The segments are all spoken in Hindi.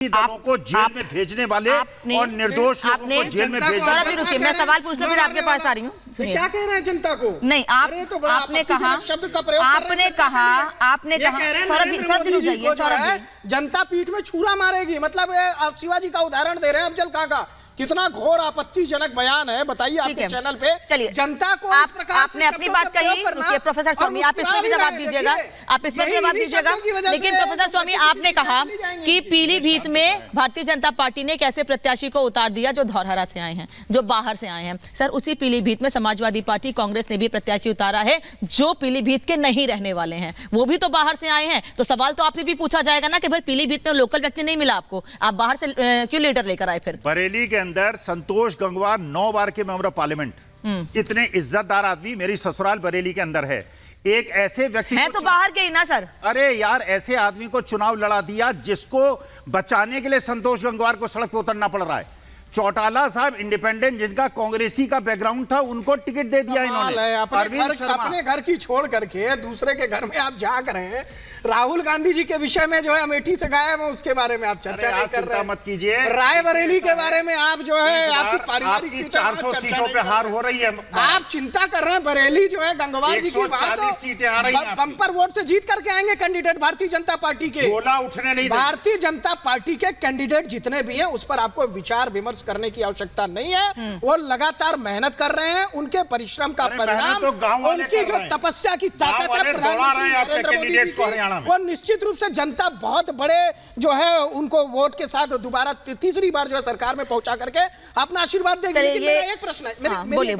दलों को जेल में भेजने वाले और निर्दोष लोगों को जेल में भेजने वाले। रुकिए, मैं सवाल पूछ लूं फिर आपके पास आ रही हूँ। क्या कह रहे हैं जनता को? नहीं, आपने कहा सौरभ जनता पीठ में छुरा मारेगी, मतलब आप शिवाजी का उदाहरण दे रहे हैं अफजल खां का। कितना घोर आपत्तिजनक बयान है, बताइए आपके चैनल पे। चलिए, जनता को आपने अपनी बात कही। प्रोफेसर स्वामी, आप इस पर भी जवाब दीजिएगा, लेकिन प्रोफेसर स्वामी, आपने कहा कि पीलीभीत में भारतीय जनता पार्टी ने एक ऐसे प्रत्याशी को उतार दिया जो धौरहरा से आए हैं, जो बाहर से आए हैं। सर, उसी पीलीभीत में समाजवादी पार्टी कांग्रेस ने भी प्रत्याशी उतारा है जो पीलीभीत के नहीं रहने वाले हैं, वो भी तो बाहर से आए हैं। तो सवाल तो आपसे भी पूछा जाएगा ना कि भाई पीलीभीत में लोकल व्यक्ति नहीं मिला आपको, आप बाहर से क्यों लीडर लेकर आए? फिर बरेली के अंदर संतोष गंगवार 9 बार के मेंबर ऑफ पार्लियामेंट, इतने इज्जतदार आदमी मेरी ससुराल बरेली के अंदर है। एक ऐसे व्यक्ति है तो बाहर के ही ना सर। अरे यार, ऐसे आदमी को चुनाव लड़ा दिया जिसको बचाने के लिए संतोष गंगवार को सड़क पर उतरना पड़ रहा है। चौटाला साहब इंडिपेंडेंट, जिनका कांग्रेसी का बैकग्राउंड था, उनको टिकट दे दिया इन्होंने। अपने घर की छोड़ करके दूसरे के घर में आप झांक रहे हैं। राहुल गांधी जी के विषय में जो है अमेठी से गायब है, उसके बारे में आप चर्चा नहीं कर रहे हैं। मत कीजिए। रायबरेली के बारे में आप जो है आपकी पारिवारिक 400 सीटों पे हार हो रही है। आप चिंता कर रहे हैं। बरेली जो है गंगवार जी की बात, सीटें आ रही हैं, बम्पर वोट से जीत करके आएंगे कैंडिडेट भारतीय जनता पार्टी के। गोला उठने नहीं, भारतीय जनता पार्टी के कैंडिडेट जितने भी हैं उस पर आपको विचार विमर्श करने की आवश्यकता नहीं है। वो लगातार मेहनत कर रहे हैं, उनके परिश्रम का परिणाम, उनकी जो तपस्या की ताकत है प्रधानमंत्री नरेंद्र मोदी जी की, वो निश्चित रूप से जनता बहुत बड़े जो है उनको वोट के साथ दोबारा तीसरी बार जो है सरकार में पहुंचा करके अपना आशीर्वाद देंगे। एक प्रश्न है, बोलिए।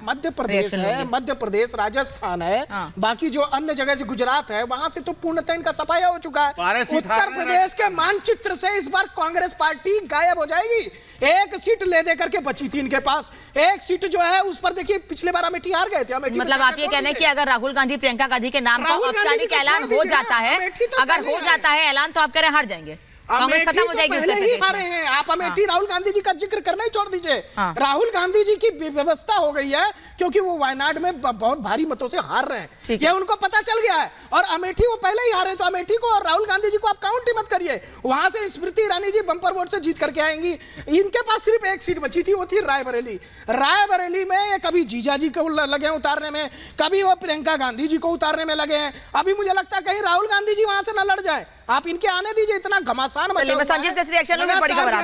मध्य प्रदेश है, मध्य प्रदेश, राजस्थान है, बाकी जो अन्य जगह से गुजरात है, वहां से तो पूर्णतः इनका सफाया हो चुका है। उत्तर प्रदेश के मानचित्र से इस बार कांग्रेस पार्टी गायब हो जाएगी। एक सीट ले दे करके बची थी इनके पास, एक सीट जो है उस पर देखिए पिछले बार अमेठी हार गए थे। मतलब आप ये कहने कि अगर राहुल गांधी प्रियंका गांधी के नाम का औपचारिक ऐलान हो जाता है, अगर हो जाता है ऐलान, तो आप कह रहे हैं हार जाएंगे, कांग्रेस खत्म हो जाएगी? पहले ही हारे हैं आप। अमेठी राहुल गांधी जी का जिक्र करना ही छोड़ दीजिए। राहुल गांधी जी की व्यवस्था हो गई है क्योंकि वो वायनाड में बहुत भारी मतों से हार रहे हैं, ये उनको पता चल गया है। और अमेठी वो पहले ही हारे, तो अमेठी को और राहुल गांधी जी को आप काउंट ही मत करिए। वहां से स्मृति ईरानी जी बंपर वोट से जीत करके आएंगी। इनके पास सिर्फ एक सीट बची थी, वो थी रायबरेली। रायबरेली में कभी जीजा जी को लगे हैं उतारने में, कभी वो प्रियंका गांधी जी को उतारने में लगे हैं। अभी मुझे लगता है कहीं राहुल गांधी जी वहां से न लड़ जाए। आप इनके आने दीजिए, इतना घमासान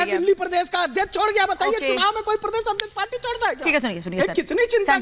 दिल्ली प्रदेश का अध्यक्ष छोड़ गया। बताइए चुनाव में कोई प्रदेश अध्यक्ष पार्टी छोड़ता है? ठीक है, सुनिए कितनी चिंता।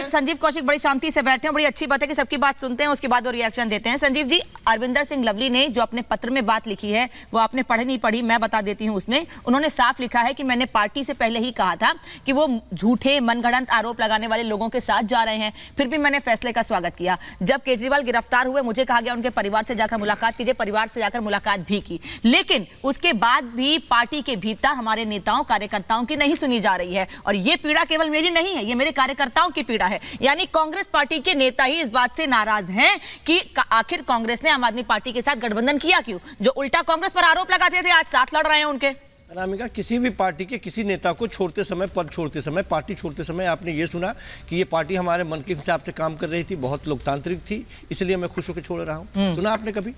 संजीव कौशिक बड़ी शांति से बैठे हैं, बड़ी अच्छी बात है कि सबकी बात सुनते हैं, उसके बाद वो रिएक्शन देते हैं। संजीव जी, अरविंदर सिंह लवली ने जो अपने पत्र में बात लिखी है वो आपने पढ़ी नहीं पढ़ी, मैं बता देती हूँ। उसमें उन्होंने साफ लिखा है कि मैंने पार्टी से पहले ही कहा था कि वो झूठे मनगढ़ंत आरोप लगाने वाले लोगों के साथ जा रहे हैं, फिर भी मैंने फैसले का स्वागत किया। जब केजरीवाल गिरफ्तार हुए, मुझे कहा गया उनके परिवार से जाकर मुलाकात कीजिए, परिवार से जाकर मुलाकात भी की, लेकिन उसके बाद भी पार्टी के भीतर हमारे नेताओं कार्यकर्ताओं की नहीं सुनी जा रही है। और ये पीड़ा केवल मेरी नहीं है, ये मेरे कार्यकर्ताओं की पीड़ा है। यानी कांग्रेस पार्टी के नेता ही इस बात से नाराज हैं कि आखिर कांग्रेस ने आम आदमी पार्टी के साथ गठबंधन किया क्यों? जो उल्टा कांग्रेस पर आरोप लगाते थे आज साथ लड़ रहे हैं उनके। अनामिका, किसी भी पार्टी के किसी नेता को छोड़ते समय, पद छोड़ते समय, पार्टी छोड़ते समय आपने ये सुना कि ये पार्टी हमारे मन के हिसाब से काम कर रही थी, बहुत लोकतांत्रिक थी, इसलिए मैं खुश होकर छोड़ रहा हूँ? सुना आपने कभी?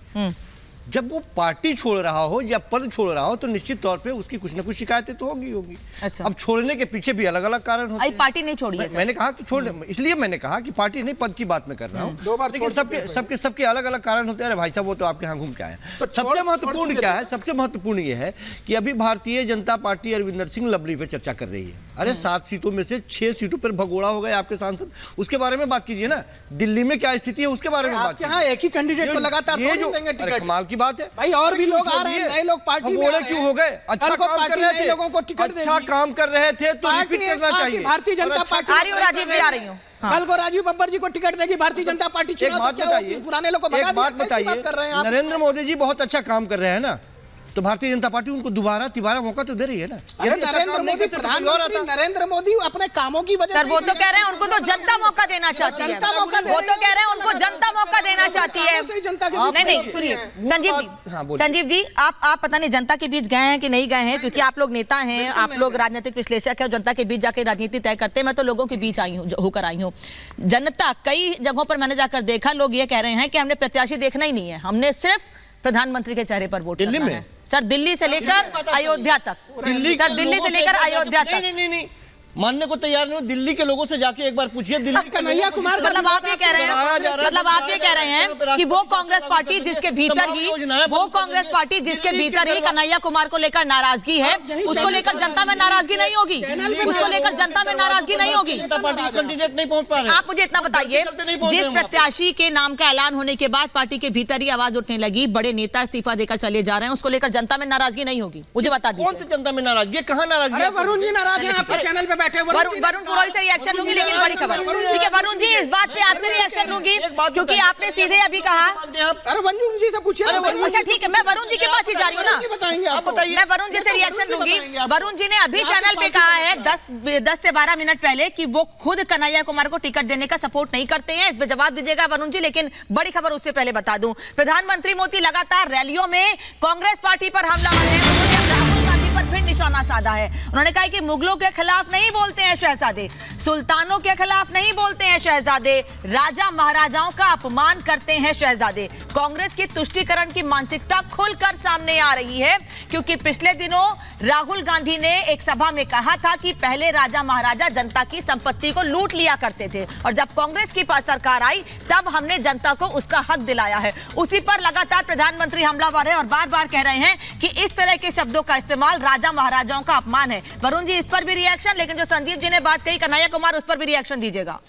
जब वो पार्टी छोड़ रहा हो या पद छोड़ रहा हो तो निश्चित तौर पे उसकी कुछ ना कुछ शिकायतें तो होगी। अच्छा। अब छोड़ने के पीछे भी अलग अलग कारण होते हैं। पार्टी नहीं छोड़ी है। मैंने कहा कि छोड़, इसलिए मैंने कहा कि पार्टी नहीं, पद की बात मैं कर रहा हूँ। लेकिन सबके अलग अलग कारण होते हैं। अरे भाई साहब, वो तो आपके यहाँ घूम के आए। तो सबसे महत्वपूर्ण क्या है? सबसे महत्वपूर्ण ये है कि अभी भारतीय जनता पार्टी अरविंदर सिंह लवली पे चर्चा कर रही है। अरे 7 सीटों में से 6 सीटों पर भगोड़ा हो गए आपके सांसद, उसके बारे में बात कीजिए ना। दिल्ली में क्या स्थिति है उसके बारे में बात कीजिए। एक ही कैंडिडेट को लगातार कमाल की बात है भाई, और भी लोग आ रहे हैं, नए लोग पार्टी में क्यों हो गए? अच्छा काम कर रहे थे, लोगों को टिकट अच्छा काम कर रहे थे तो रिपीट करना चाहिए। भारतीय जनता पार्टी आ रही हूं, राजीव जी आ रही हूं। कल को राजीव बब्बर जी को टिकट देगी भारतीय जनता पार्टी। एक बात बताइए, पुराने लोग को एक बात बताइए, नरेंद्र मोदी जी बहुत अच्छा काम कर रहे हैं ना, तो भारतीय जनता पार्टी उनको दोबारा तिबारा मौका तो दे रही है ना। नरेंद्र मोदी अपने कामों की वजह से वो तो कह रहे हैं उनको तो जनता मौका देना चाहती है। वो तो कह रहे हैं उनको जनता मौका देना चाहती है। नहीं, सुनिए संजीव जी, आप पता नहीं जनता के बीच गए हैं कि नहीं गए हैं, क्योंकि आप लोग नेता हैं, आप लोग राजनीतिक विश्लेषक हैं, जनता के बीच जाकर राजनीति तय करते हैं। मैं तो लोगों के बीच होकर आई हूँ। जनता, कई जगहों पर मैंने जाकर देखा, लोग ये कह रहे हैं कि हमने प्रत्याशी देखना ही नहीं है, हमने सिर्फ प्रधानमंत्री के चेहरे पर वोट दिल्ली करना में? है सर, दिल्ली से लेकर अयोध्या तक, सर दिल्ली से लेकर अयोध्या तक। नहीं मानने को तैयार नहीं। दिल्ली के लोगों से जाके एक बार पूछिए। दिल्ली कन्हैया कुमार, मतलब आप ये कह रहे हैं, मतलब आप ये कह रहे हैं कि वो कांग्रेस पार्टी जिसके भीतर ही, वो कांग्रेस पार्टी जिसके भीतर ही कन्हैया कुमार को लेकर नाराजगी है, उसको लेकर जनता में नाराजगी नहीं होगी, उसको लेकर जनता में नाराजगी नहीं होगी। कैंडिडेट नहीं पहुंच पा रहे। आप मुझे इतना बताइए, जिस प्रत्याशी के नाम का ऐलान होने के बाद पार्टी के भीतर ही आवाज उठने लगी, बड़े नेता इस्तीफा देकर चले जा रहे हैं, उसको लेकर जनता में नाराजगी नहीं होगी? मुझे बता दीजिए, कौन सी जनता में नाराजगी? कहाँ नाराजगी? वरुण जी नाराज हैं, आपके चैनल पे बैठे। वरुण पुरोहित से रिएक्शन लूंगी, लेकिन बड़ी खबर, ठीक है वरुण जी, इस बात पे आपसे रिएक्शन लूंगी क्योंकि आपने सीधे अभी कहा। अरे वरुण जी से पूछिए। अच्छा ठीक है, मैं वरुण जी के पास ही जा रही हूँ ना, मैं वरुण जी से रिएक्शन लूंगी। वरुण जी ने अभी चैनल पे कहा है 10 से 12 मिनट पहले कि वो खुद कन्हैया कुमार को टिकट देने का सपोर्ट नहीं करते हैं। इस पे जवाब दीजिएगा वरुण जी, लेकिन बड़ी खबर उससे पहले बता दूं, प्रधानमंत्री मोदी लगातार रैलियों में कांग्रेस पार्टी पर हमलावर हैं, राहुल गांधी पर फिर निशाना साधा है। उन्होंने कहा कि मुगलों के खिलाफ नहीं बोलते हैं शहजादे, सुल्तानों के खिलाफ नहीं बोलते हैं शहजादे, राजा महाराजाओं का अपमान करते हैं शहजादे। कांग्रेस की तुष्टीकरण की मानसिकता खुलकर सामने आ रही है, क्योंकि पिछले दिनों राहुल गांधी ने एक सभा में कहा था कि पहले राजा महाराजा जनता की संपत्ति को लूट लिया करते थे, और जब कांग्रेस की सरकार आई तब हमने जनता को उसका हक दिलाया है। उसी पर लगातार प्रधानमंत्री हमलावर है और बार बार कह रहे हैं कि इस तरह के शब्दों का इस्तेमाल राजा महाराजाओं का अपमान है। वरुण जी, इस पर भी रिएक्शन, लेकिन जो संदीप जी ने बात कही कन्हैया कुमार, उस पर भी रिएक्शन दीजिएगा।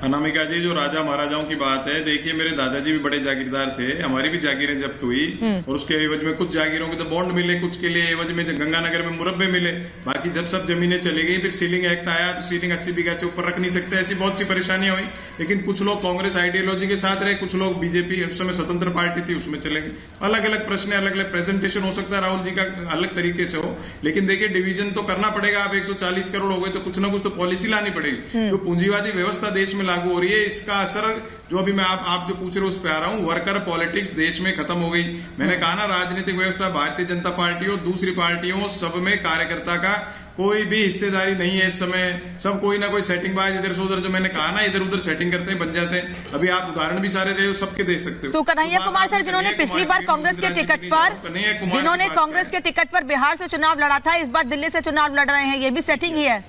अनामिका जी, जो राजा महाराजाओं की बात है, देखिए मेरे दादाजी भी बड़े जागीरदार थे, हमारी भी जागीरें जब्त हुई और उसके एवज में कुछ जागीरों के तो बॉन्ड मिले, कुछ के लिए एवज में गंगानगर में मुरब्बे मिले। बाकी जब सब जमीनें चली गई, फिर सीलिंग एक्ट आया तो सीलिंग 80 बीघा से ऊपर रख नहीं सकते, ऐसी बहुत सी परेशानियां हुई। लेकिन कुछ लोग कांग्रेस आइडियोलॉजी के साथ रहे, कुछ लोग बीजेपी, उस समय स्वतंत्र पार्टी थी, उसमें चले गए। अलग अलग प्रश्न, अलग अलग प्रेजेंटेशन हो सकता है राहुल जी का अलग तरीके से हो, लेकिन देखिए डिवीजन तो करना पड़ेगा। आप 140 करोड़ हो गए तो कुछ ना कुछ तो पॉलिसी लानी पड़ेगी। जो पूंजीवादी व्यवस्था देश में लागू हो रही है, इसका असर जो अभी मैं आप जो पूछ रहे हो उस पे आ रहा हूं। वर्कर पॉलिटिक्स देश में खत्म हो गई। मैंने कहा ना, राजनीतिक व्यवस्था भारतीय जनता पार्टी और दूसरी पार्टियों सब में कार्यकर्ता का कोई भी हिस्सेदारी नहीं है इस समय। सब कोई ना कोई सेटिंग बाज इधर से उधर, जो मैंने कहा ना, इधर उधर सेटिंग करते हैं, बन जाते हैं। अभी आप उदाहरण भी सारे दे सबके दे सकते हो। तो कन्हैया कुमार सर, जिन्होंने पिछली बार कांग्रेस के टिकट पर बिहार से चुनाव लड़ा था, इस बार दिल्ली से चुनाव लड़ रहे हैं, ये भी सेटिंग ही है?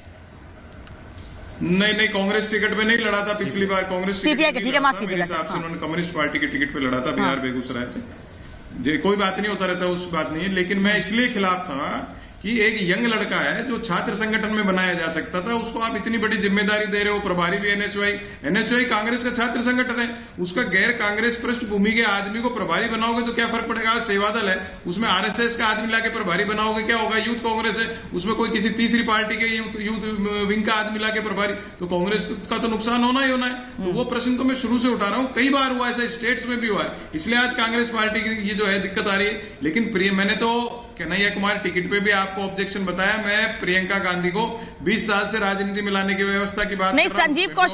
नहीं, कांग्रेस टिकट पे नहीं लड़ा था पिछली बार। कांग्रेस सीपीआई के, ठीक है, माफ कीजिएगा, हिसाब से उन्होंने कम्युनिस्ट पार्टी के टिकट पे लड़ा था बिहार बेगूसराय से। कोई बात नहीं, होता रहता, उस बात नहीं है। लेकिन मैं इसलिए खिलाफ था कि एक यंग लड़का है जो छात्र संगठन में बनाया जा सकता था, उसको आप इतनी बड़ी जिम्मेदारी दे रहे हो। प्रभारी भी एनएसयूआई कांग्रेस का छात्र संगठन है, उसका गैर कांग्रेस पृष्ठभूमि के आदमी को प्रभारी बनाओगे तो क्या फर्क पड़ेगा? सेवादल है, उसमें आरएसएस का आदमी लाके प्रभारी बनाओगे, क्या होगा? यूथ कांग्रेस है, उसमें कोई किसी तीसरी पार्टी के यूथ विंग का आदमी लाके प्रभारी, तो कांग्रेस का तो नुकसान होना ही होना है। तो वो प्रश्न तो मैं शुरू से उठा रहा हूं, कई बार हुआ ऐसा, स्टेट्स में भी हुआ है। इसलिए आज कांग्रेस पार्टी की ये जो है दिक्कत आ रही है। लेकिन मैंने तो कन्हैया कुमार टिकट पे भी आपको ऑब्जेक्शन बताया। मैं प्रियंका गांधी को 20 साल से राजनीति में लाने की व्यवस्था की बात नहीं, संजीव कौशल